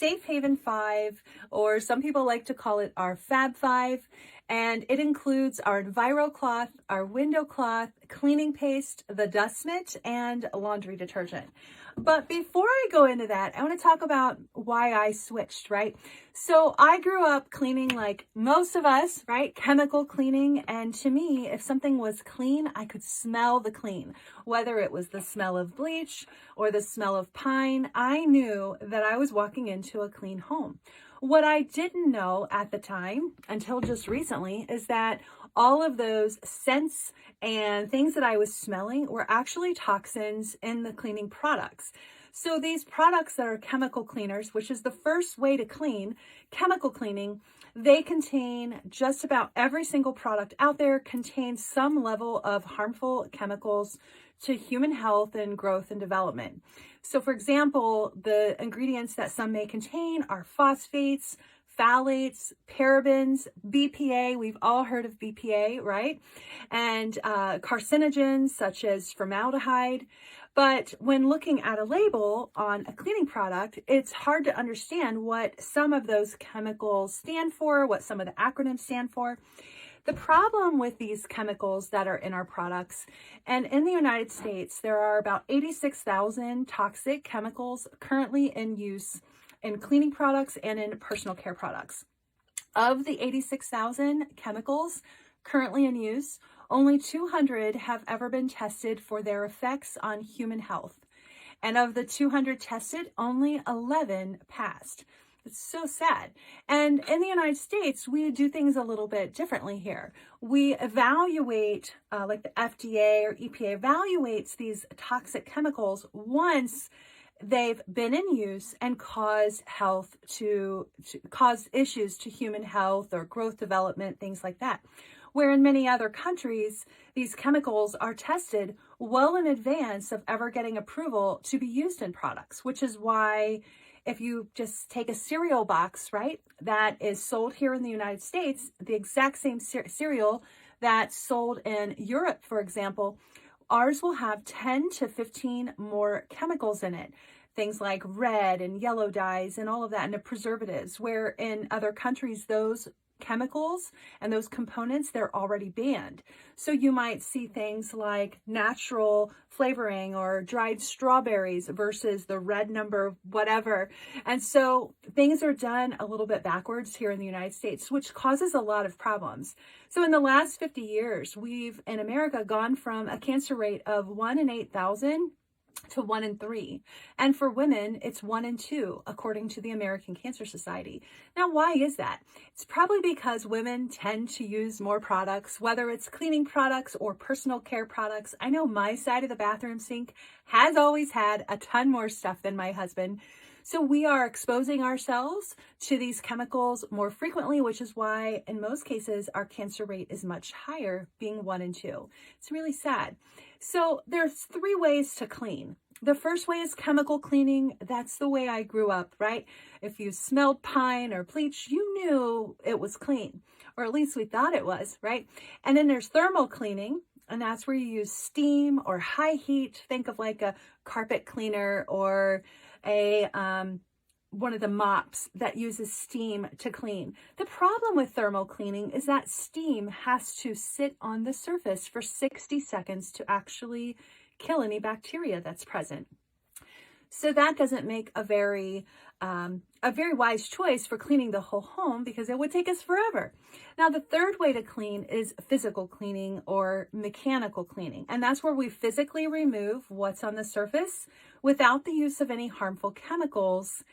Safe Haven 5, or some people like to call it our Fab 5, and it includes our Enviro cloth, our window cloth, cleaning paste, the dust mitt, and laundry detergent. But before I go into that, I want to talk about why I switched, right? So I grew up cleaning like most of us, right? Chemical cleaning. And to me, if something was clean, I could smell the clean, whether it was the smell of bleach or the smell of pine. I knew that I was walking into a clean home. What I didn't know at the time, until just recently, is that all of those scents and things that I was smelling were actually toxins in the cleaning products. So these products that are chemical cleaners, which is the first way to clean, chemical cleaning, they contain just about every single product out there contains some level of harmful chemicals to human health and growth and development. So for example, the ingredients that some may contain are phosphates, phthalates, parabens, BPA. We've all heard of BPA, right? And carcinogens such as formaldehyde. But when looking at a label on a cleaning product, it's hard to understand what some of those chemicals stand for, what some of the acronyms stand for. The problem with these chemicals that are in our products, and in the United States, there are about 86,000 toxic chemicals currently in use in cleaning products and in personal care products. Of the 86,000 chemicals currently in use, only 200 have ever been tested for their effects on human health. And of the 200 tested, only 11 passed. It's so sad. And in the United States, we do things a little bit differently here. We evaluate, like the FDA or EPA evaluates these toxic chemicals once they've been in use and cause cause issues to human health or growth development, things like that. Where in many other countries, these chemicals are tested well in advance of ever getting approval to be used in products, which is why if you just take a cereal box, right, that is sold here in the United States, the exact same cereal that's sold in Europe, for example, ours will have 10 to 15 more chemicals in it. Things like red and yellow dyes and all of that, and the preservatives, where in other countries, those chemicals and those components, they're already banned. So you might see things like natural flavoring or dried strawberries versus the red number, whatever. And so things are done a little bit backwards here in the United States, which causes a lot of problems. So in the last 50 years, we've in America gone from a cancer rate of 1 in 8,000 to 1 in 3. And for women, it's 1 in 2, according to the American Cancer Society. Now, why is that? It's probably because women tend to use more products, whether it's cleaning products or personal care products. I know my side of the bathroom sink has always had a ton more stuff than my husband. So we are exposing ourselves to these chemicals more frequently, which is why in most cases our cancer rate is much higher, being 1 in 2. It's really sad. So there's 3 ways to clean. The first way is chemical cleaning. That's the way I grew up, right? If you smelled pine or bleach, you knew it was clean, or at least we thought it was, right? And then there's thermal cleaning. And that's where you use steam or high heat. Think of like a carpet cleaner or a one of the mops that uses steam to clean. The problem with thermal cleaning is that steam has to sit on the surface for 60 seconds to actually kill any bacteria that's present. So that doesn't make a very wise choice for cleaning the whole home, because it would take us forever. Now, the third way to clean is physical cleaning or mechanical cleaning. And that's where we physically remove what's on the surface without the use of any harmful chemicals.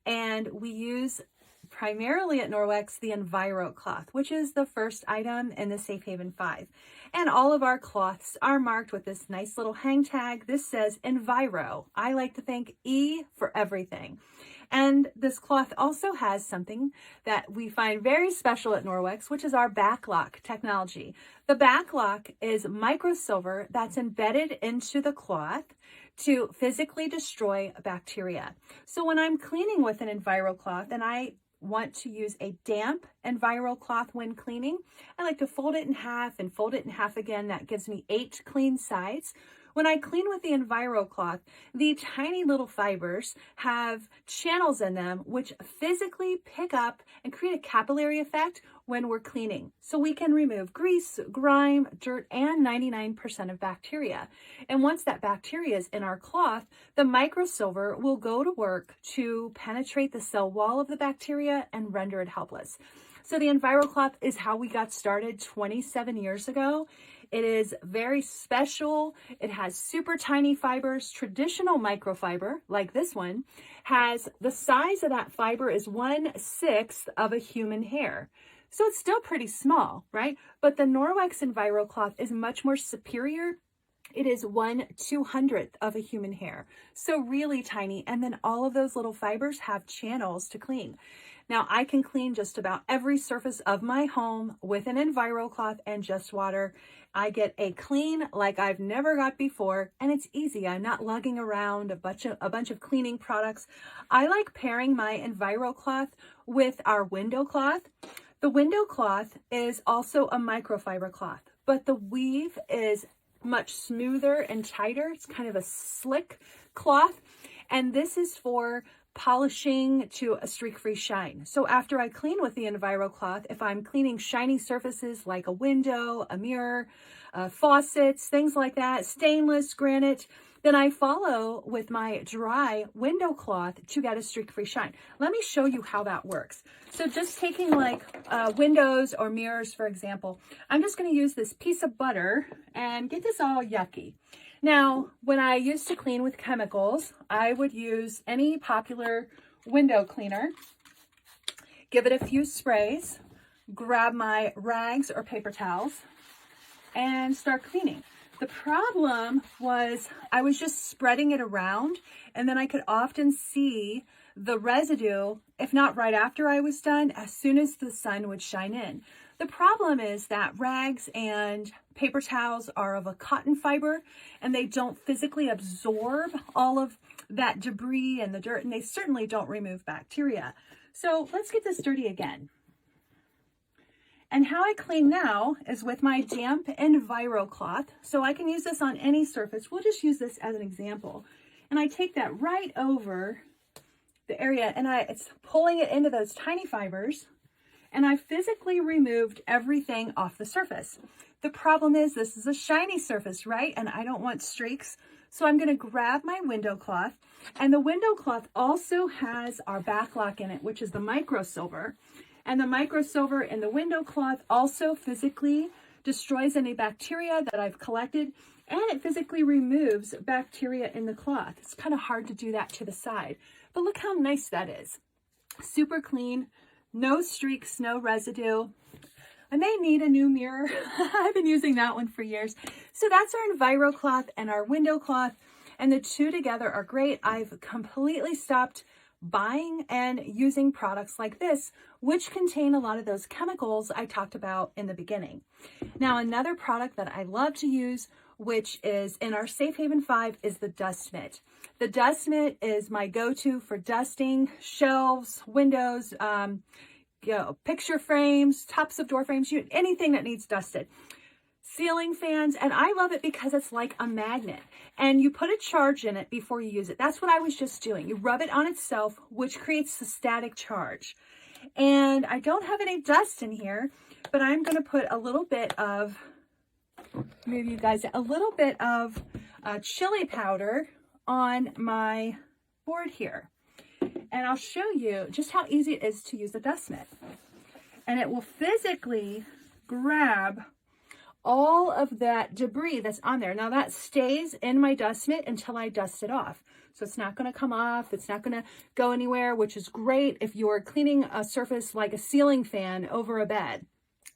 And we use primarily at Norwex the Enviro cloth, which is the first item in the Safe Haven 5. And all of our cloths are marked with this nice little hang tag. This says Enviro. I like to think E for everything. And this cloth also has something that we find very special at Norwex, which is our backlock technology. The backlock is microsilver that's embedded into the cloth to physically destroy bacteria. So when I'm cleaning with an Enviro cloth and I want to use a damp Enviro cloth when cleaning, I like to fold it in half and fold it in half again. That gives me 8 clean sides. When I clean with the EnviroCloth, the tiny little fibers have channels in them which physically pick up and create a capillary effect when we're cleaning. So we can remove grease, grime, dirt, and 99% of bacteria. And once that bacteria is in our cloth, the microsilver will go to work to penetrate the cell wall of the bacteria and render it helpless. So the EnviroCloth is how we got started 27 years ago. It is very special. It has super tiny fibers. Traditional microfiber, like this one, has the size of that fiber is 1/6 of a human hair. So it's still pretty small, right? But the Norwex EnviroCloth is much more superior. It is 1/200th of a human hair. So really tiny. And then all of those little fibers have channels to clean. Now I can clean just about every surface of my home with an EnviroCloth and just water. I get a clean like I've never got before, and it's easy. I'm not lugging around a bunch of cleaning products. I like pairing my EnviroCloth with our window cloth. The window cloth is also a microfiber cloth, but the weave is much smoother and tighter. It's kind of a slick cloth, and this is for polishing to a streak-free shine. So after I clean with the EnviroCloth, if I'm cleaning shiny surfaces like a window, a mirror, faucets, things like that, stainless, granite, then I follow with my dry window cloth to get a streak-free shine. Let me show you how that works. So just taking like windows or mirrors, for example, I'm just going to use this piece of butter and get this all yucky. Now, when I used to clean with chemicals, I would use any popular window cleaner, give it a few sprays, grab my rags or paper towels, and start cleaning. The problem was I was just spreading it around, and then I could often see the residue, if not right after I was done, as soon as the sun would shine in. The problem is that rags and paper towels are of a cotton fiber, and they don't physically absorb all of that debris and the dirt, and they certainly don't remove bacteria. So let's get this dirty again. And how I clean now is with my damp EnviroCloth. So I can use this on any surface. We'll just use this as an example. And I take that right over the area, and it's pulling it into those tiny fibers, and I physically removed everything off the surface. The problem is this is a shiny surface, right? And I don't want streaks. So I'm going to grab my window cloth, and the window cloth also has our backlock in it, which is the microsilver. And the microsilver in the window cloth also physically destroys any bacteria that I've collected, and it physically removes bacteria in the cloth. It's kind of hard to do that to the side, but look how nice that is. Super clean, no streaks, no residue. I may need a new mirror. I've been using that one for years. So that's our EnviroCloth and our window cloth, and the two together are great. I've completely stopped buying and using products like this, which contain a lot of those chemicals I talked about in the beginning. Now, another product that I love to use, which is in our Safe Haven 5, is the dust mitt. The dust mitt is my go-to for dusting shelves, windows, picture frames, tops of door frames, anything that needs dusted. Ceiling fans, and I love it because it's like a magnet, and you put a charge in it before you use it. That's what I was just doing. You rub it on itself, which creates the static charge. And I don't have any dust in here, but I'm going to put a little bit of, maybe you guys, a little bit of chili powder on my board here. And I'll show you just how easy it is to use a dust mitt. And it will physically grab all of that debris that's on there. Now that stays in my dust mitt until I dust it off. So it's not going to come off. It's not going to go anywhere, which is great if you're cleaning a surface like a ceiling fan over a bed.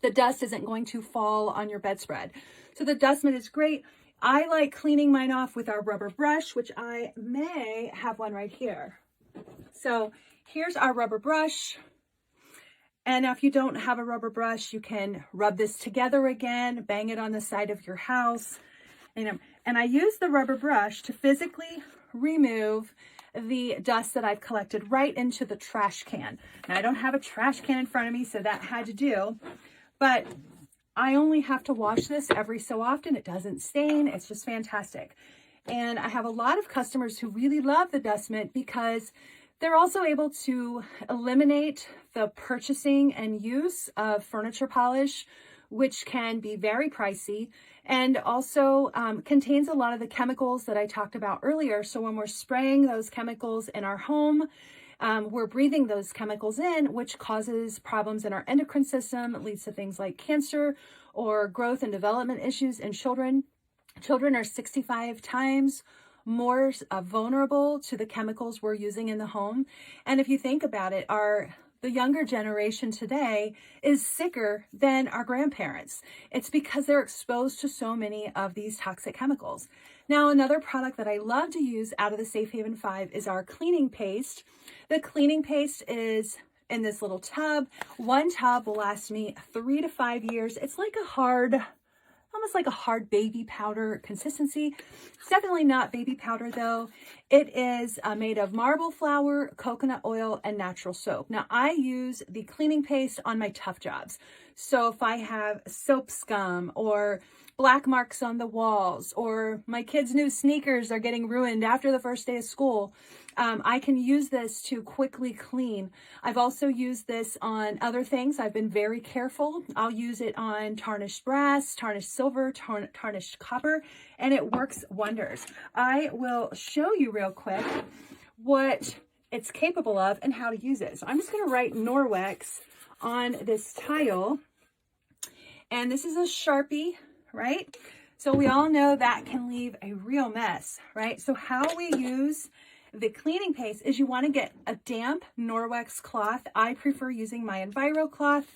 The dust isn't going to fall on your bedspread. So the dust mitt is great. I like cleaning mine off with our rubber brush, which I may have one right here. So here's our rubber brush. And now if you don't have a rubber brush, you can rub this together again, bang it on the side of your house. And I use the rubber brush to physically remove the dust that I've collected right into the trash can. Now I don't have a trash can in front of me, so that had to do. But I only have to wash this every so often. It doesn't stain. It's just fantastic. And I have a lot of customers who really love the dust mitt because they're also able to eliminate the purchasing and use of furniture polish, which can be very pricey, and also contains a lot of the chemicals that I talked about earlier. So when we're spraying those chemicals in our home, we're breathing those chemicals in, which causes problems in our endocrine system. It leads to things like cancer or growth and development issues in children. Children are 65 times more vulnerable to the chemicals we're using in the home. And if you think about it, the younger generation today is sicker than our grandparents. It's because they're exposed to so many of these toxic chemicals. Now, another product that I love to use out of the Safe Haven 5 is our cleaning paste. The cleaning paste is in this little tub. One tub will last me 3 to 5 years. It's like almost like a hard baby powder consistency. It's definitely not baby powder though. It is made of marble flour, coconut oil, and natural soap. Now I use the cleaning paste on my tough jobs. So if I have soap scum or black marks on the walls, or my kids' new sneakers are getting ruined after the first day of school, I can use this to quickly clean. I've also used this on other things. I've been very careful. I'll use it on tarnished brass, tarnished silver, tarnished copper, and it works wonders. I will show you real quick what it's capable of and how to use it. So I'm just going to write Norwex on this tile, and this is a Sharpie, right? So we all know that can leave a real mess, right? So how we use the cleaning paste is you want to get a damp Norwex cloth. I prefer using my Enviro cloth.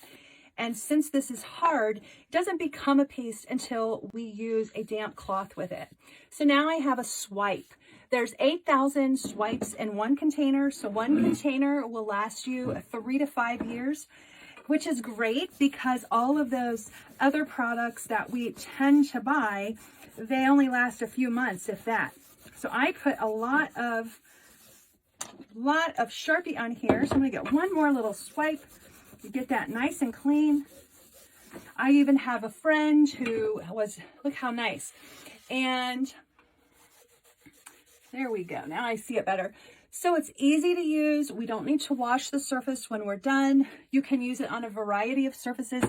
And since this is hard, it doesn't become a paste until we use a damp cloth with it. So now I have a swipe. There's 8,000 swipes in one container. So one container will last you 3 to 5 years, which is great because all of those other products that we tend to buy, they only last a few months, if that. So I put a lot of Sharpie on here. So I'm gonna get one more little swipe. You get that nice and clean. I even have a friend who look how nice. And there we go. Now I see it better. So it's easy to use. We don't need to wash the surface when we're done. You can use it on a variety of surfaces.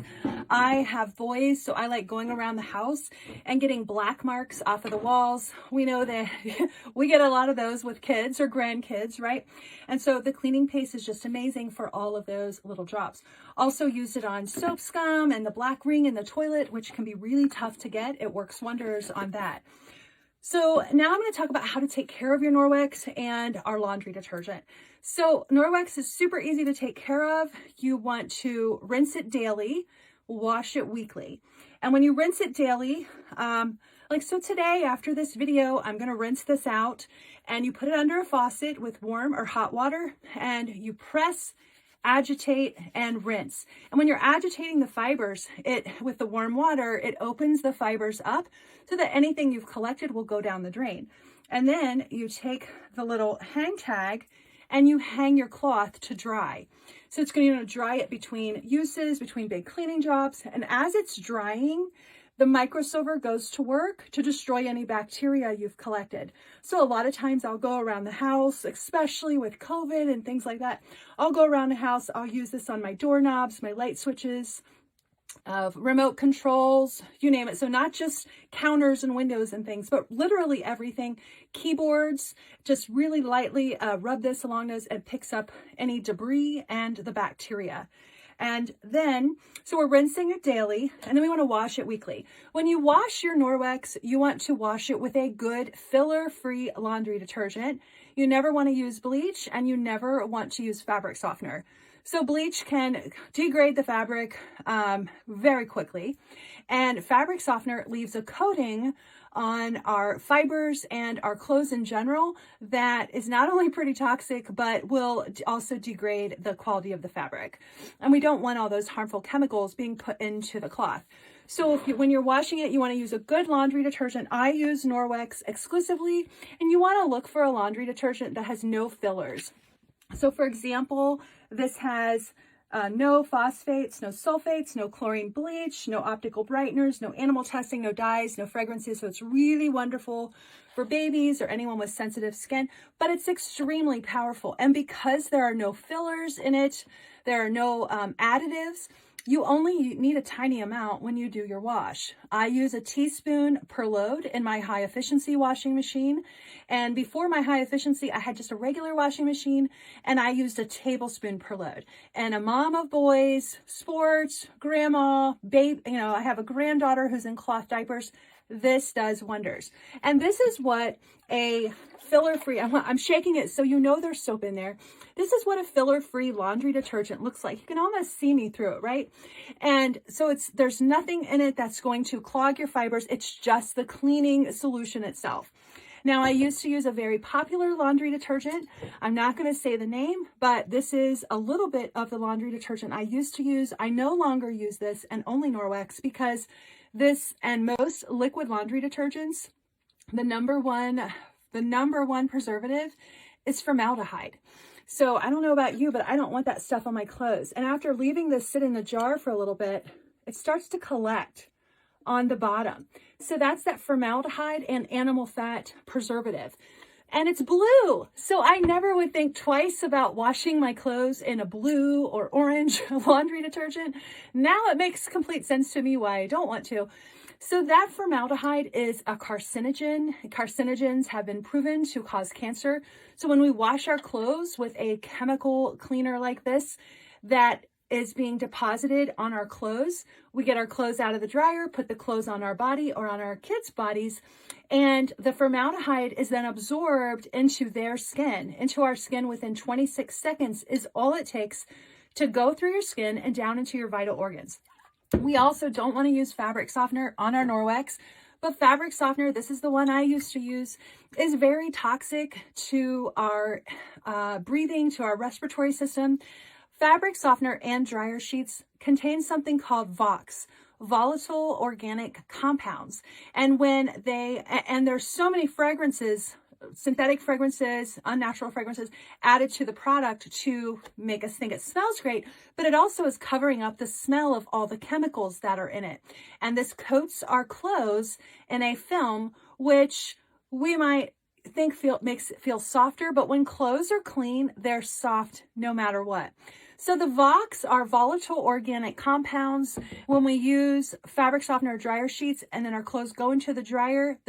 I have boys, so I like going around the house and getting black marks off of the walls. We know that we get a lot of those with kids or grandkids, right? And so the cleaning paste is just amazing for all of those little drops. Also use it on soap scum and the black ring in the toilet, which can be really tough to get. It works wonders on that. So now I'm going to talk about how to take care of your Norwex and our laundry detergent. So Norwex is super easy to take care of. You want to rinse it daily, wash it weekly. And when you rinse it daily, so today after this video, I'm going to rinse this out, and you put it under a faucet with warm or hot water, and you press, agitate, and rinse. And when you're agitating the fibers with the warm water, it opens the fibers up so that anything you've collected will go down the drain. And then you take the little hang tag and you hang your cloth to dry. So it's going to dry it between uses, between big cleaning jobs. And as it's drying, the microsilver goes to work to destroy any bacteria you've collected. So a lot of times I'll go around the house, especially with COVID and things like that. I'll go around the house. I'll use this on my doorknobs, my light switches, remote controls, you name it. So not just counters and windows and things, but literally everything. Keyboards, just really lightly rub this along those. It picks up any debris and the bacteria. And then, so we're rinsing it daily, and then we want to wash it weekly. When you wash your Norwex, you want to wash it with a good filler-free laundry detergent. You never want to use bleach, and you never want to use fabric softener. So bleach can degrade the fabric very quickly, and fabric softener leaves a coating on our fibers and our clothes in general that is not only pretty toxic, but will also degrade the quality of the fabric. And we don't want all those harmful chemicals being put into the cloth. So when you're washing it, you want to use a good laundry detergent. I use Norwex exclusively, and you want to look for a laundry detergent that has no fillers. So for example, this has no phosphates, no sulfates, no chlorine bleach, no optical brighteners, no animal testing, no dyes, no fragrances. So it's really wonderful for babies or anyone with sensitive skin, but it's extremely powerful. And because there are no fillers in it, there are no additives, you only need a tiny amount when you do your wash. I use a teaspoon per load in my high efficiency washing machine. And before my high efficiency, I had just a regular washing machine and I used a tablespoon per load. And a mom of boys, sports, grandma, babe, I have a granddaughter who's in cloth diapers. This does wonders. And this is what a filler-free, I'm shaking it so you know there's soap in there. This is what a filler-free laundry detergent looks like. You can almost see me through it, right? And so there's nothing in it that's going to clog your fibers. It's just the cleaning solution itself. Now, I used to use a very popular laundry detergent. I'm not going to say the name, but this is a little bit of the laundry detergent I used to use. I no longer use this, and only Norwex, because this and most liquid laundry detergents, the number one preservative is formaldehyde. So I don't know about you, but I don't want that stuff on my clothes. And after leaving this sit in the jar for a little bit, it starts to collect on the bottom. So that's that formaldehyde and animal fat preservative. And it's blue. So I never would think twice about washing my clothes in a blue or orange laundry detergent. Now it makes complete sense to me why I don't want to. So that formaldehyde is a carcinogen. Carcinogens have been proven to cause cancer. So when we wash our clothes with a chemical cleaner like this, that is being deposited on our clothes. We get our clothes out of the dryer, put the clothes on our body or on our kids' bodies, and the formaldehyde is then absorbed into their skin, into our skin within 26 seconds is all it takes to go through your skin and down into your vital organs. We also don't want to use fabric softener on our Norwex, but fabric softener, this is the one I used to use, is very toxic to our breathing, to our respiratory system. Fabric softener and dryer sheets contain something called VOCs, volatile organic compounds. And there's so many fragrances, synthetic fragrances, unnatural fragrances added to the product to make us think it smells great, but it also is covering up the smell of all the chemicals that are in it. And this coats our clothes in a film, which we might think makes it feel softer, but when clothes are clean, they're soft no matter what. So the VOCs are volatile organic compounds. When we use fabric softener or dryer sheets and then our clothes go into the dryer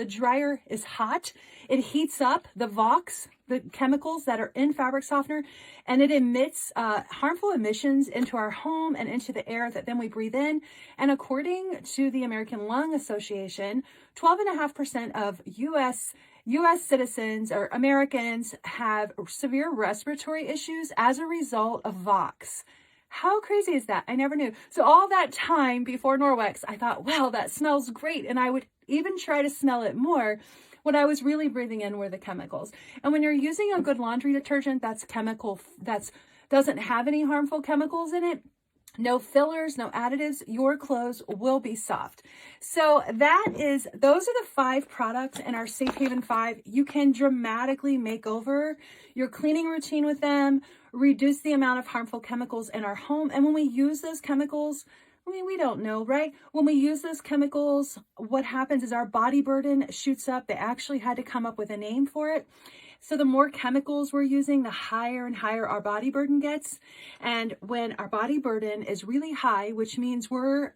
is hot. It heats up the VOCs, the chemicals that are in fabric softener, and it emits harmful emissions into our home and into the air that then we breathe in. And according to the American Lung Association, 12.5% of U.S. citizens or Americans have severe respiratory issues as a result of VOCs. How crazy is that? I never knew. So all that time before Norwex, I thought, wow, that smells great. And I would even try to smell it more. What I was really breathing in were the chemicals. And when you're using a good laundry detergent that's doesn't have any harmful chemicals in it, no fillers, no additives, your clothes will be soft. So those are the 5 products in our Safe Haven 5. You can dramatically make over your cleaning routine with them, reduce the amount of harmful chemicals in our home. And when we use those chemicals, we don't know, right? When we use those chemicals, what happens is our body burden shoots up. They actually had to come up with a name for it. So the more chemicals we're using, the higher and higher our body burden gets. And when our body burden is really high, which means we're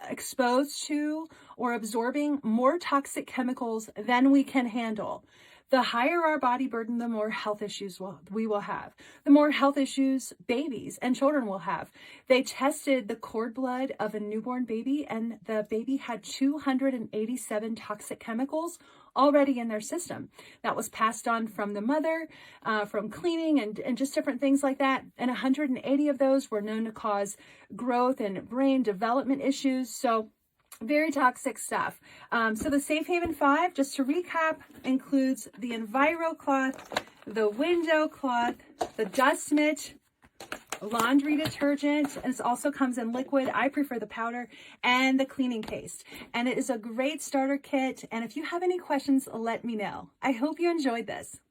exposed to or absorbing more toxic chemicals than we can handle, the higher our body burden, the more health issues we will have. The more health issues babies and children will have. They tested the cord blood of a newborn baby, and the baby had 287 toxic chemicals already in their system. That was passed on from the mother, from cleaning and just different things like that. And 180 of those were known to cause growth and brain development issues. So very toxic stuff. So the Safe Haven 5, just to recap, includes the Enviro cloth, the window cloth, the dust mitt, laundry detergent, and it also comes in liquid. I prefer the powder, and the cleaning paste. And it is a great starter kit. And if you have any questions, let me know. I hope you enjoyed this.